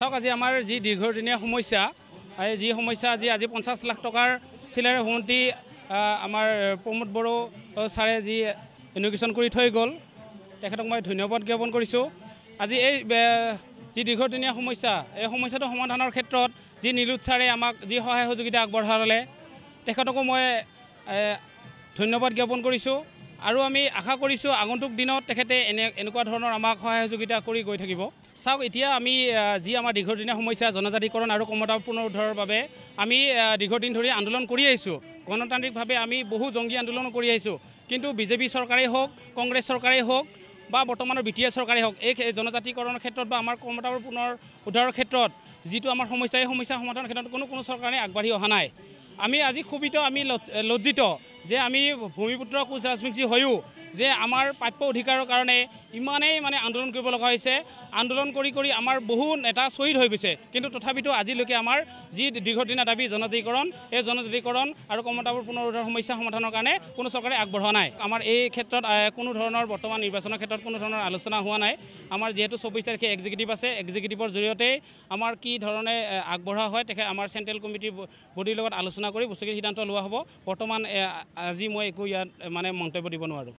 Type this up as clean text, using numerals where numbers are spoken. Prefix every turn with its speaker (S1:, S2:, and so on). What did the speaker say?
S1: আজি আমাৰ যি দীৰ্ঘদিনীয়া সমস্যা যি সমস্যা আজি 50 লাখ টকাৰ চিলাৰী হুমন্ত্ৰী আমাৰ প্ৰমোদ বড়ো ছাৰে যি ইনগ্ৰেশ্যন কৰি থৈ গ'ল তেখেতক মই ধন্যবাদ জ্ঞাপন কৰিছোঁ। আজি এই যি দীৰ্ঘদিনীয়া সমস্যা এই সমস্যাটো সমাধানৰ ক্ষেত্ৰত যি নীলোৎ ছাৰে আমাক যি সহায় সহযোগিতা আগবঢ়ালে তেখেতকো মই ধন্যবাদ জ্ঞাপন কৰিছোঁ আৰু আমি আশা কৰিছোঁ আগন্তুক দিনত তেখেতে এনেকুৱা ধৰণৰ আমাক সহায় সহযোগিতা কৰি গৈ থাকিব। চাওক এতিয়া আমি যি আমাৰ দীৰ্ঘদিনীয়া সমস্যা জনজাতিকৰণ আৰু ক্ষমতা পুনৰুদ্ধাৰৰ বাবে আমি দীৰ্ঘদিন ধৰি আন্দোলন কৰি আহিছোঁ। গণতান্ত্ৰিকভাৱে আমি বহু জংগী আন্দোলন কৰি আহিছোঁ, কিন্তু বিজেপি চৰকাৰেই হওক কংগ্ৰেছ চৰকাৰেই হওক বা বৰ্তমানৰ BTS চৰকাৰেই হওক এই জনজাতিকৰণৰ ক্ষেত্ৰত বা আমাৰ ক্ষমতাৰ পুনৰ উদ্ধাৰৰ ক্ষেত্ৰত যিটো আমাৰ সমস্যা এই সমস্যা সমাধানৰ ক্ষেত্ৰত কোনো চৰকাৰে আগবাঢ়ি অহা নাই। আমি আজি ক্ষোভিত আমি লজ্জিত যে আমি ভূমিপুত্ৰ কোচ ৰাজবংশী হৈও যে আমাৰ প্ৰাপ্য অধিকাৰৰ কাৰণে ইমানেই আন্দোলন কৰিব লগা হৈছে। আন্দোলন কৰি আমাৰ বহু নেতা শ্বহীদ হৈ গৈছে, কিন্তু তথাপিতো আজিলৈকে আমাৰ যি দীৰ্ঘদিনীয়া দাবী জনজাতিকৰণ এই জনজাতিকৰণ আৰু ক্ষমতাবোৰ পুনৰুদ্ধাৰ সমস্যা সমাধানৰ কাৰণে কোনো চৰকাৰে আগবঢ়োৱা নাই। আমাৰ এই ক্ষেত্ৰত কোনো ধৰণৰ বৰ্তমান নিৰ্বাচনৰ ক্ষেত্ৰত কোনো ধৰণৰ আলোচনা হোৱা নাই। আমাৰ যিহেতু 24 তাৰিখে এক্সিকিউটিভ আছে, এক্সিকিউটিভৰ জৰিয়তে আমাৰ কি ধৰণে আগবঢ়া হয় আমাৰ চেণ্ট্ৰেল কমিটিৰ বডিৰ লগত আলোচনা কৰি বস্তুখিনি সিদ্ধান্ত লোৱা হ'ব। বৰ্তমান আজি মই একো ইয়াত মন্তব্য দিব নোৱাৰোঁ।